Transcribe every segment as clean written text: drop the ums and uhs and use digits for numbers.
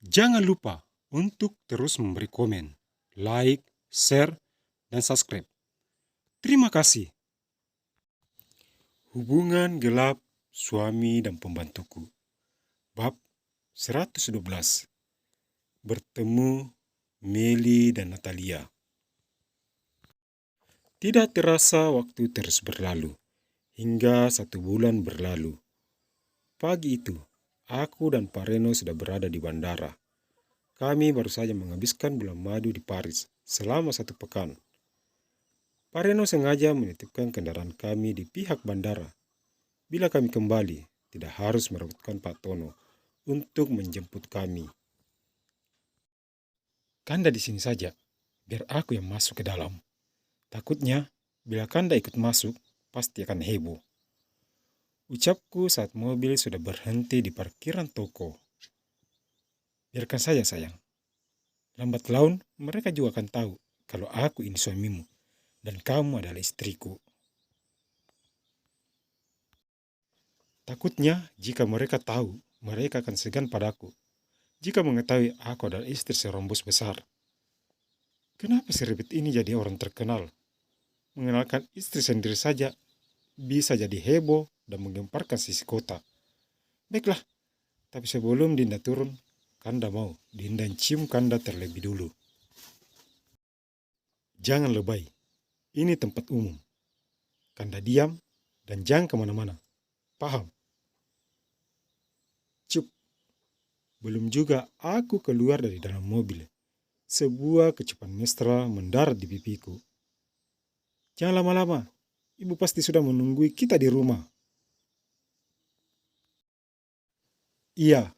Jangan lupa untuk terus memberi komen, like, share, dan subscribe. Terima kasih. Hubungan gelap suami dan pembantuku. Bab 112. Bertemu Meli dan Natalia. Tidak terasa waktu terus berlalu, hingga 1 bulan berlalu. Pagi itu, aku dan Pak Reno sudah berada di bandara. Kami baru saja menghabiskan bulan madu di Paris selama 1 pekan. Pak Reno sengaja menitipkan kendaraan kami di pihak bandara. Bila kami kembali, tidak harus merebutkan Pak Tono untuk menjemput kami. Kanda di sini saja, biar aku yang masuk ke dalam. Takutnya, bila Kanda ikut masuk, pasti akan heboh. Ucapku saat mobil sudah berhenti di parkiran toko. Biarkan saja sayang. Lambat laun, mereka juga akan tahu kalau aku ini suamimu dan kamu adalah istriku. Takutnya jika mereka tahu, mereka akan segan padaku. Jika mengetahui aku adalah istri seorang bos besar. Kenapa si Rebit ini jadi orang terkenal? Mengenalkan istri sendiri saja bisa jadi heboh dan menggemparkan sisi kota. Baiklah, tapi sebelum Dinda turun, Kanda mau Dinda cium Kanda terlebih dulu. Jangan lebay, ini tempat umum. Kanda diam dan jangan kemana-mana. Paham? Cup. Belum juga aku keluar dari dalam mobil. Sebuah kecupan mesra mendarat di pipiku. Jangan lama-lama, ibu pasti sudah menunggui kita di rumah. Iya,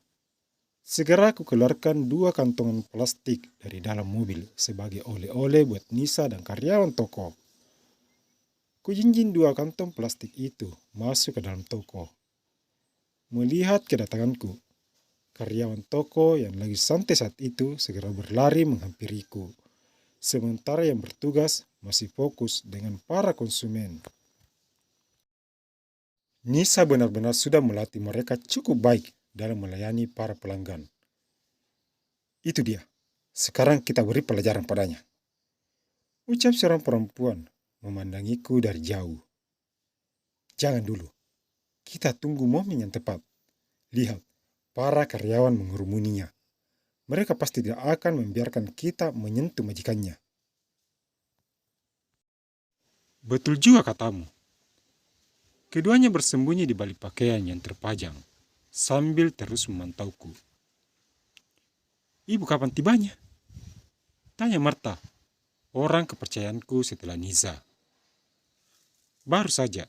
segera aku keluarkan 2 kantongan plastik dari dalam mobil sebagai oleh-oleh buat Nisa dan karyawan toko. Kujinjing 2 kantong plastik itu masuk ke dalam toko. Melihat kedatanganku, karyawan toko yang lagi santai saat itu segera berlari menghampiriku. Sementara yang bertugas masih fokus dengan para konsumen. Nisa benar-benar sudah melatih mereka cukup baik dalam melayani para pelanggan. Itu dia. Sekarang kita beri pelajaran padanya. Ucap seorang perempuan memandangiku dari jauh. Jangan dulu. Kita tunggu momen yang tepat. Lihat, para karyawan mengerumuninya. Mereka pasti tidak akan membiarkan kita menyentuh majikannya. Betul juga katamu. Keduanya bersembunyi di balik pakaian yang terpajang, sambil terus memantauku. Ibu kapan tibanya? Tanya Marta, orang kepercayaanku setelah Nisa. Baru saja.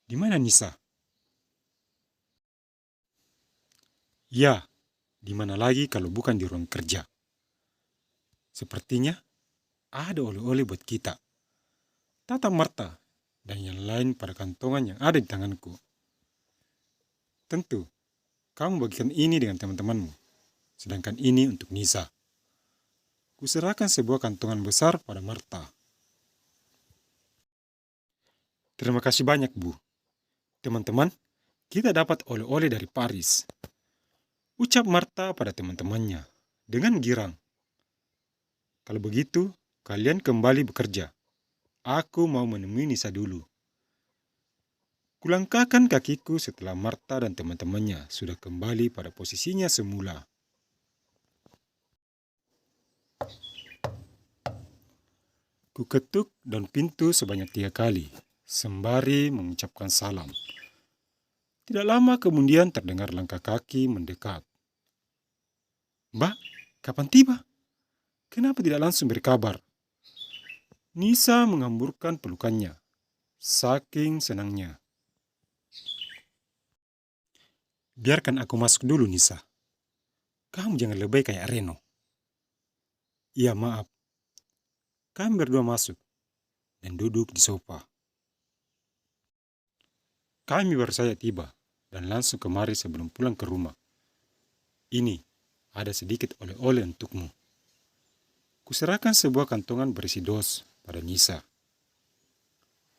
Di mana Nisa? Ya, di mana lagi kalau bukan di ruang kerja. Sepertinya ada oleh-oleh buat kita. Tata Marta dan yang lain pada kantongan yang ada di tanganku. Tentu, kamu bagikan ini dengan teman-temanmu. Sedangkan ini untuk Nisa. Kuserahkan sebuah kantongan besar pada Marta. Terima kasih banyak, Bu. Teman-teman, kita dapat oleh-oleh dari Paris. Ucap Marta pada teman-temannya dengan girang. Kalau begitu, kalian kembali bekerja. Aku mau menemui Nisa dulu. Kulangkahkan kakiku setelah Marta dan teman-temannya sudah kembali pada posisinya semula. Kuketuk dan pintu sebanyak 3 kali, sembari mengucapkan salam. Tidak lama kemudian terdengar langkah kaki mendekat. Mbak, kapan tiba? Kenapa tidak langsung berkabar? Nisa menghamburkan pelukannya, saking senangnya. Biarkan aku masuk dulu, Nisa. Kamu jangan lebay kayak Reno. Iya, maaf. Kami berdua masuk dan duduk di sofa. Kami baru saja tiba dan langsung kemari sebelum pulang ke rumah. Ini, ada sedikit oleh-oleh untukmu. Kuserahkan sebuah kantongan berisi dos pada Nisa.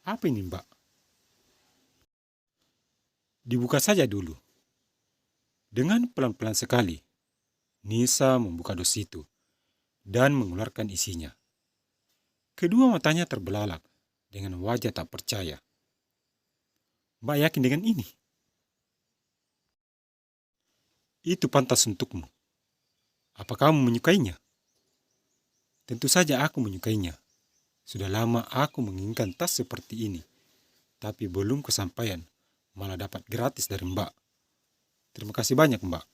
Apa ini, Mbak? Dibuka saja dulu. Dengan pelan-pelan sekali. Nisa membuka dos itu dan mengeluarkan isinya. Kedua matanya terbelalak dengan wajah tak percaya. Mbak yakin dengan ini? Itu pantas untukmu. Apa kamu menyukainya? Tentu saja aku menyukainya. Sudah lama aku menginginkan tas seperti ini. Tapi belum kesampaian. Malah dapat gratis dari Mbak. Terima kasih banyak, Mbak.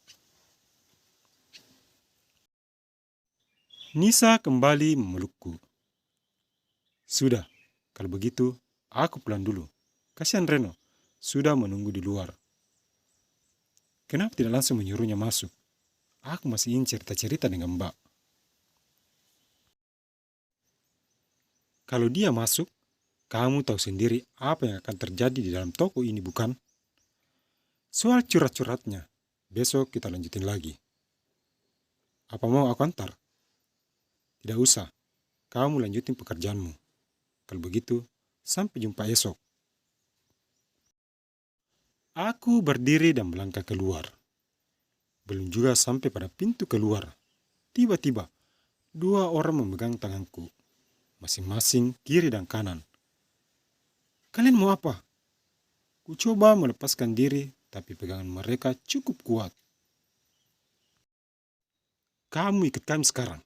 Nisa kembali memelukku. Sudah, kalau begitu aku pulang dulu. Kasihan Reno, sudah menunggu di luar. Kenapa tidak langsung menyuruhnya masuk? Aku masih ingin cerita-cerita dengan Mbak. Kalau dia masuk, kamu tahu sendiri apa yang akan terjadi di dalam toko ini, bukan? Soal curhat-curhatnya, besok kita lanjutin lagi. Apa mau aku antar? Tidak usah, kamu lanjutin pekerjaanmu. Kalau begitu, sampai jumpa esok. Aku berdiri dan melangkah keluar. Belum juga sampai pada pintu keluar. Tiba-tiba, dua orang memegang tanganku. Masing-masing kiri dan kanan. Kalian mau apa? Ku coba melepaskan diri, tapi pegangan mereka cukup kuat. Kamu ikut kami sekarang.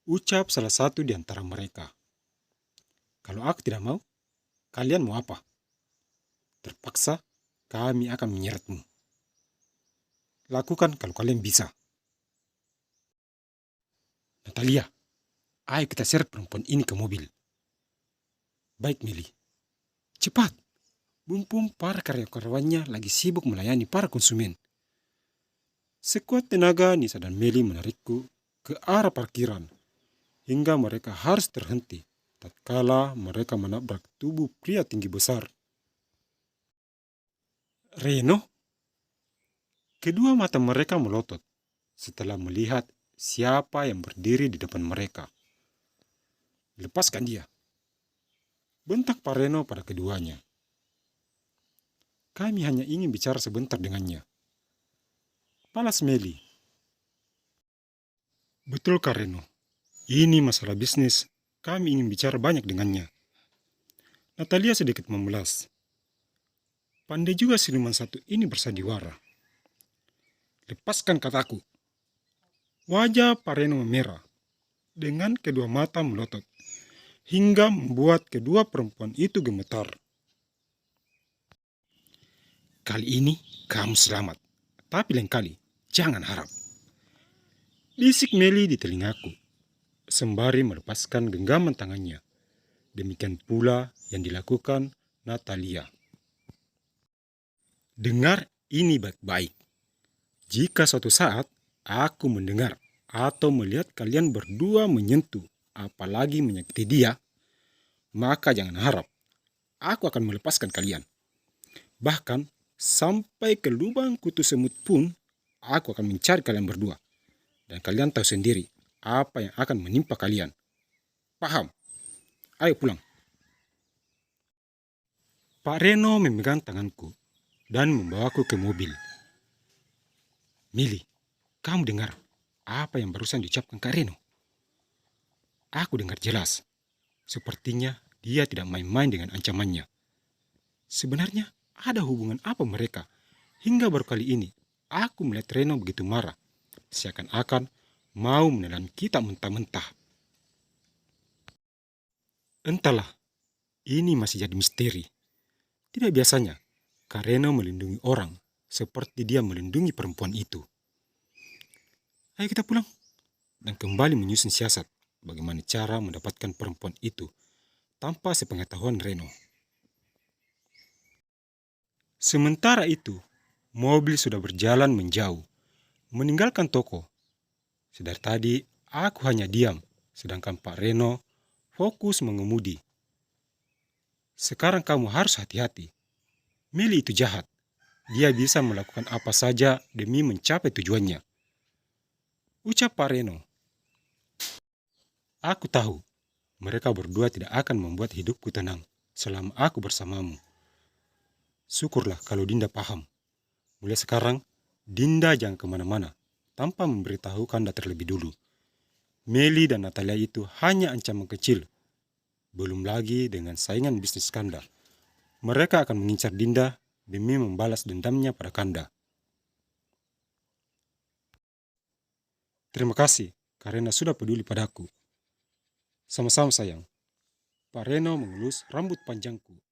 Ucap salah satu di antara mereka. Kalau aku tidak mau, kalian mau apa? Terpaksa, kami akan menyeretmu. Lakukan kalau kalian bisa. Natalia, ayo kita seret perempuan ini ke mobil. Baik, Mili. Cepat. Mumpung para karyawannya lagi sibuk melayani para konsumen. Sekuat tenaga, Nisa dan Meli menarikku ke arah parkiran. Hingga mereka harus terhenti. Tatkala mereka menabrak tubuh pria tinggi besar. Reno? Kedua mata mereka melotot setelah melihat siapa yang berdiri di depan mereka. Lepaskan dia. Bentak Pak Reno pada keduanya. Kami hanya ingin bicara sebentar dengannya. Palas Meli. Betul Kak Reno. Ini masalah bisnis. Kami ingin bicara banyak dengannya. Natalia sedikit memelas. Pandai juga siluman satu ini bersandiwara. Lepaskan kataku. Wajah Pak Reno memerah. Dengan kedua mata melotot. Hingga membuat kedua perempuan itu gemetar. Kali ini kamu selamat. Tapi lain kali, jangan harap. Bisik Meli di telingaku. Sembari melepaskan genggaman tangannya. Demikian pula yang dilakukan Natalia. Dengar ini baik-baik. Jika suatu saat aku mendengar atau melihat kalian berdua menyentuh, apalagi menyakiti dia, maka jangan harap aku akan melepaskan kalian. Bahkan sampai ke lubang kutu semut pun aku akan mencari kalian berdua. Dan kalian tahu sendiri apa yang akan menimpa kalian. Paham? Ayo pulang. Pak Reno memegang tanganku dan membawaku ke mobil. Mili, kamu dengar apa yang barusan diucapkan Kak Reno? Aku dengar jelas. Sepertinya dia tidak main-main dengan ancamannya. Sebenarnya ada hubungan apa mereka? Hingga baru kali ini aku melihat Reno begitu marah. Seakan-akan mau menelan kita mentah-mentah. Entahlah, ini masih jadi misteri. Tidak biasanya Kak Reno melindungi orang seperti dia melindungi perempuan itu. Ayo kita pulang dan kembali menyusun siasat bagaimana cara mendapatkan perempuan itu tanpa sepengetahuan Reno. Sementara itu, mobil sudah berjalan menjauh, meninggalkan toko. Sedari tadi, aku hanya diam, sedangkan Pak Reno fokus mengemudi. Sekarang kamu harus hati-hati. Meli itu jahat. Dia bisa melakukan apa saja demi mencapai tujuannya. Ucap Pak Reno. Aku tahu, mereka berdua tidak akan membuat hidupku tenang selama aku bersamamu. Syukurlah kalau Dinda paham. Mulai sekarang, Dinda jangan kemana-mana. tanpa memberitahu Kanda terlebih dulu. Meli dan Natalia itu hanya ancaman kecil. Belum lagi dengan saingan bisnis Kanda. Mereka akan mengincar Dinda demi membalas dendamnya pada Kanda. Terima kasih karena sudah peduli padaku. Sama-sama sayang. Pak Reno mengelus rambut panjangku